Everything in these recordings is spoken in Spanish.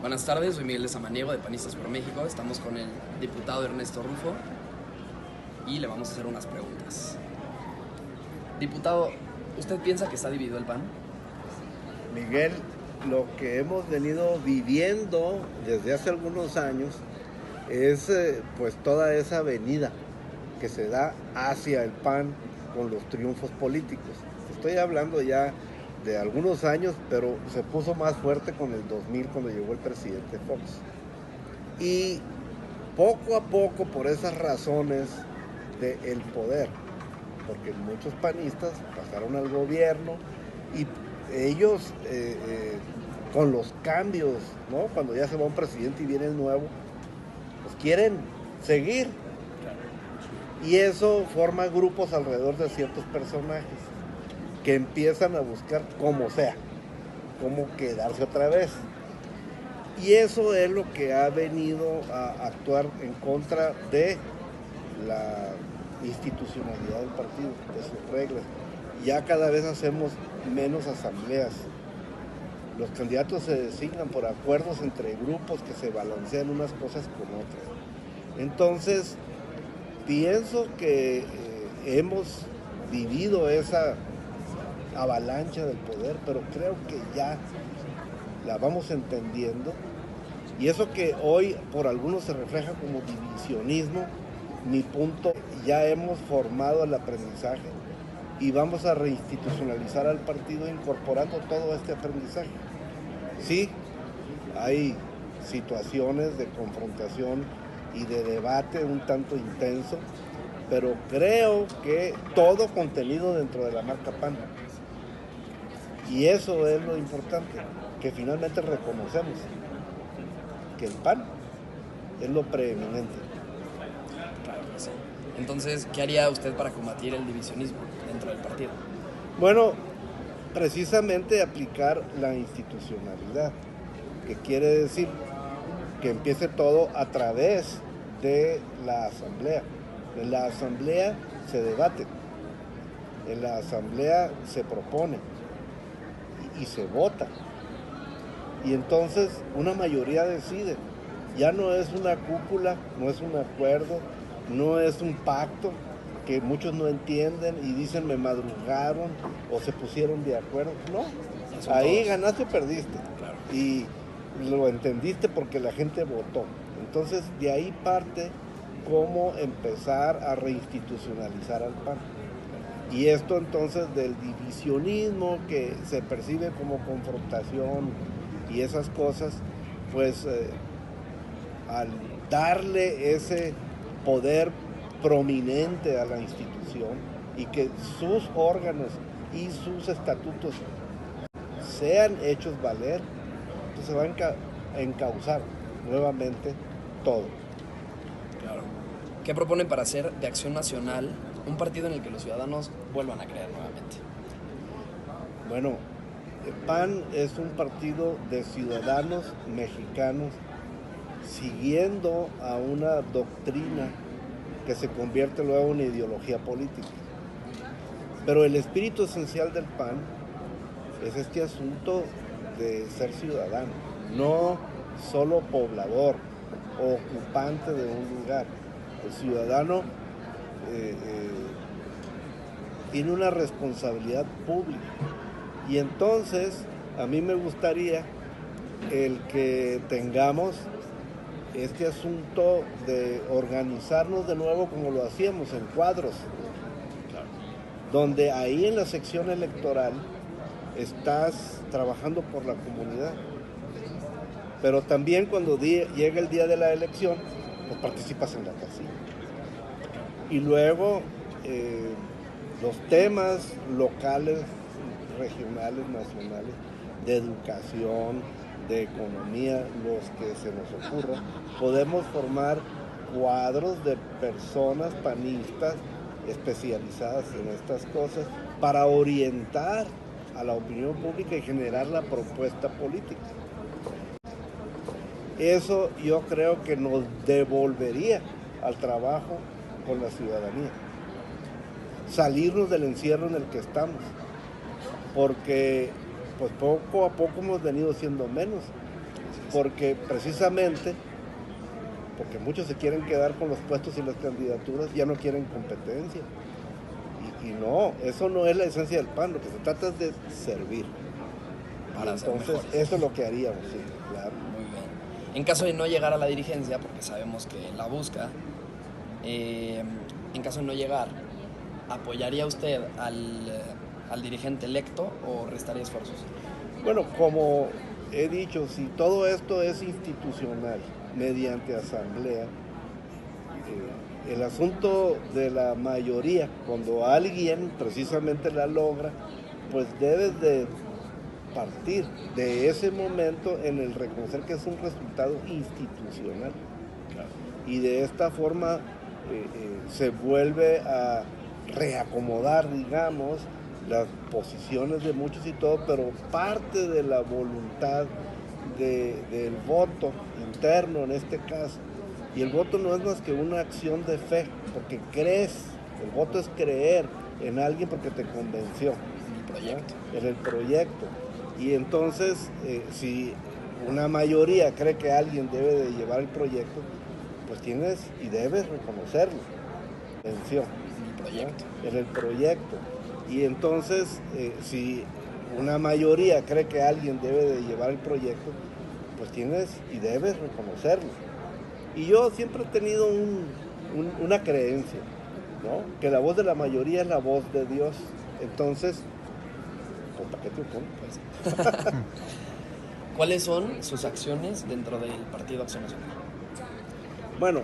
Buenas tardes, soy Miguel de Samaniego de Panistas por México. Estamos con el diputado Ernesto Rufo y le vamos a hacer unas preguntas. Diputado, ¿usted piensa que está dividido el PAN? Miguel, lo que hemos venido viviendo desde hace algunos años es pues toda esa avenida que se da hacia el PAN con los triunfos políticos. Estoy hablando ya de algunos años, pero se puso más fuerte con el 2000 cuando llegó el presidente Fox. Y poco a poco, por esas razones del poder, porque muchos panistas pasaron al gobierno y ellos con los cambios, ¿no? Cuando ya se va un presidente y viene el nuevo, pues quieren seguir. Y eso forma grupos alrededor de ciertos personajes que empiezan a buscar como sea, cómo quedarse otra vez. Y eso es lo que ha venido a actuar en contra de la institucionalidad del partido, de sus reglas. Ya cada vez hacemos menos asambleas. Los candidatos se designan por acuerdos entre grupos que se balancean unas cosas con otras. Entonces, pienso que hemos vivido esa avalancha del poder, pero creo que ya la vamos entendiendo. Y eso que hoy por algunos se refleja como divisionismo, mi punto, ya hemos formado el aprendizaje y vamos a reinstitucionalizar al partido incorporando todo este aprendizaje. Sí, hay situaciones de confrontación y de debate un tanto intenso, pero creo que todo contenido dentro de la marca PAN. Y eso es lo importante, que finalmente reconocemos que el PAN es lo preeminente. Claro que sí. Entonces, ¿qué haría usted para combatir el divisionismo dentro del partido? Bueno, precisamente aplicar la institucionalidad, que quiere decir que empiece todo a través de la asamblea. En la asamblea se debate, en la asamblea se propone y se vota. Y entonces una mayoría decide. Ya no es una cúpula, no es un acuerdo, no es un pacto que muchos no entienden y dicen me madrugaron o se pusieron de acuerdo. No, ahí Todos. ganaste o perdiste. Claro. Y lo entendiste porque la gente votó. Entonces de ahí parte cómo empezar a reinstitucionalizar al PAN. Y esto entonces del divisionismo que se percibe como confrontación y esas cosas, pues al darle ese poder prominente a la institución y que sus órganos y sus estatutos sean hechos valer, entonces se va a encauzar nuevamente todo. Claro. ¿Qué proponen para hacer de Acción Nacional un partido en el que los ciudadanos vuelvan a creer nuevamente? Bueno, el PAN es un partido de ciudadanos mexicanos siguiendo a una doctrina que se convierte luego en una ideología política. Pero el espíritu esencial del PAN es este asunto de ser ciudadano, no solo poblador o ocupante de un lugar. El ciudadano tiene una responsabilidad pública. Y entonces a mí me gustaría el que tengamos este asunto de organizarnos de nuevo como lo hacíamos en cuadros, donde ahí en la sección electoral estás trabajando por la comunidad, pero también cuando llega el día de la elección, pues participas en la casilla. Y luego los temas locales, regionales, nacionales, de educación, de economía, los que se nos ocurra, podemos formar cuadros de personas panistas especializadas en estas cosas para orientar a la opinión pública y generar la propuesta política. Eso yo creo que nos devolvería al trabajo con la ciudadanía, salirnos del encierro en el que estamos, porque pues poco a poco hemos venido siendo menos. porque precisamente, porque muchos se quieren quedar con los puestos y las candidaturas, ya no quieren competencia. Y no, eso no es la esencia del PAN, lo que se trata es de servir. Para ser entonces, mejores. eso es lo que haríamos, sí, claro. Muy bien. En caso de no llegar a la dirigencia, porque sabemos que la busca, en caso de no llegar, ¿apoyaría usted al dirigente electo o restaría esfuerzos? Bueno, como he dicho, si todo esto es institucional, mediante asamblea, el asunto de la mayoría, cuando alguien precisamente la logra, pues debes de partir de ese momento en el reconocer que es un resultado institucional. Claro. Y de esta forma se vuelve a reacomodar, digamos, las posiciones de muchos y todo, pero parte de la voluntad del voto interno en este caso. Y el voto no es más que una acción de fe, porque crees, el voto es creer en alguien porque te convenció. El proyecto. ¿No? En el proyecto. Y entonces, si una mayoría cree que alguien debe de llevar el proyecto, pues tienes y debes reconocerlo. Convenció. El proyecto. ¿No? En el proyecto. Y entonces, si una mayoría cree que alguien debe de llevar el proyecto, pues tienes y debes reconocerlo. Y yo siempre he tenido una creencia, ¿no? Que la voz de la mayoría es la voz de Dios. Entonces, ¿para qué te opones? ¿Cuáles son sus acciones dentro del Partido Acción Nacional? Bueno,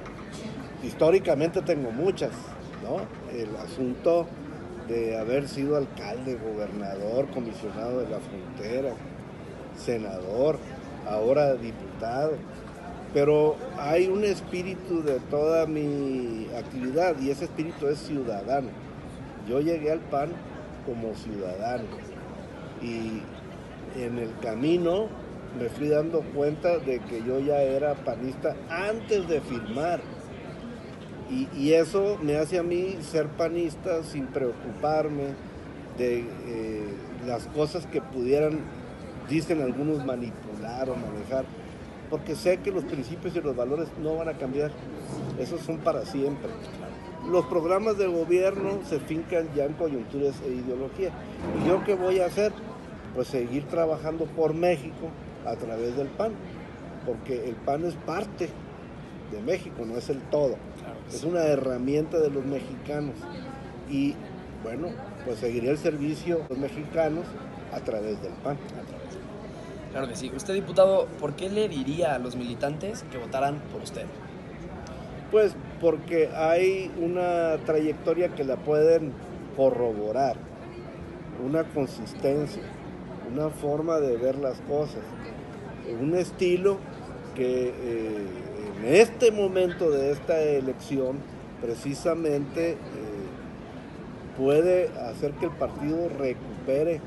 históricamente tengo muchas, ¿no? El asunto de haber sido alcalde, gobernador, comisionado de la frontera, senador, ahora diputado. Pero hay un espíritu de toda mi actividad y ese espíritu es ciudadano. Yo llegué al PAN como ciudadano y en el camino me fui dando cuenta de que yo ya era panista antes de firmar. Y eso me hace a mí ser panista sin preocuparme de las cosas que pudieran, dicen algunos, manipular o manejar. Porque sé que los principios y los valores no van a cambiar, esos son para siempre. Los programas de gobierno se fincan ya en coyunturas e ideología. ¿Y yo qué voy a hacer? Pues seguir trabajando por México a través del PAN, porque el PAN es parte de México, no es el todo. Es una herramienta de los mexicanos. Y bueno, pues seguiré el servicio de los mexicanos a través del PAN. Claro que sí. Usted, diputado, ¿por qué le diría a los militantes que votaran por usted? Pues porque hay una trayectoria que la pueden corroborar, una consistencia, una forma de ver las cosas, un estilo que en este momento de esta elección precisamente puede hacer que el partido recupere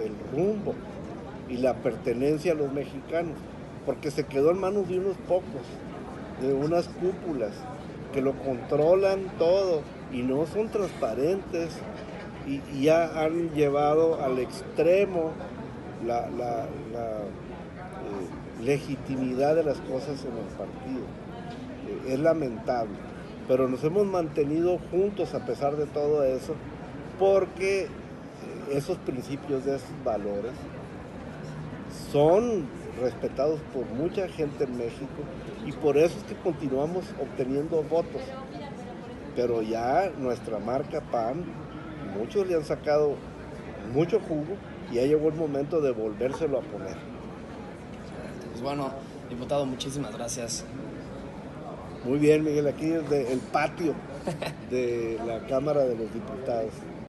el rumbo y la pertenencia a los mexicanos, porque se quedó en manos de unos pocos, de unas cúpulas que lo controlan todo y no son transparentes y ya han llevado al extremo la legitimidad de las cosas en el partido. Es lamentable, pero nos hemos mantenido juntos a pesar de todo eso, porque esos principios, de esos valores, son respetados por mucha gente en México y por eso es que continuamos obteniendo votos. Pero ya nuestra marca PAN, muchos le han sacado mucho jugo y ya llegó el momento de volvérselo a poner. Pues bueno, diputado, muchísimas gracias. Muy bien, Miguel, aquí desde el patio de la Cámara de los Diputados.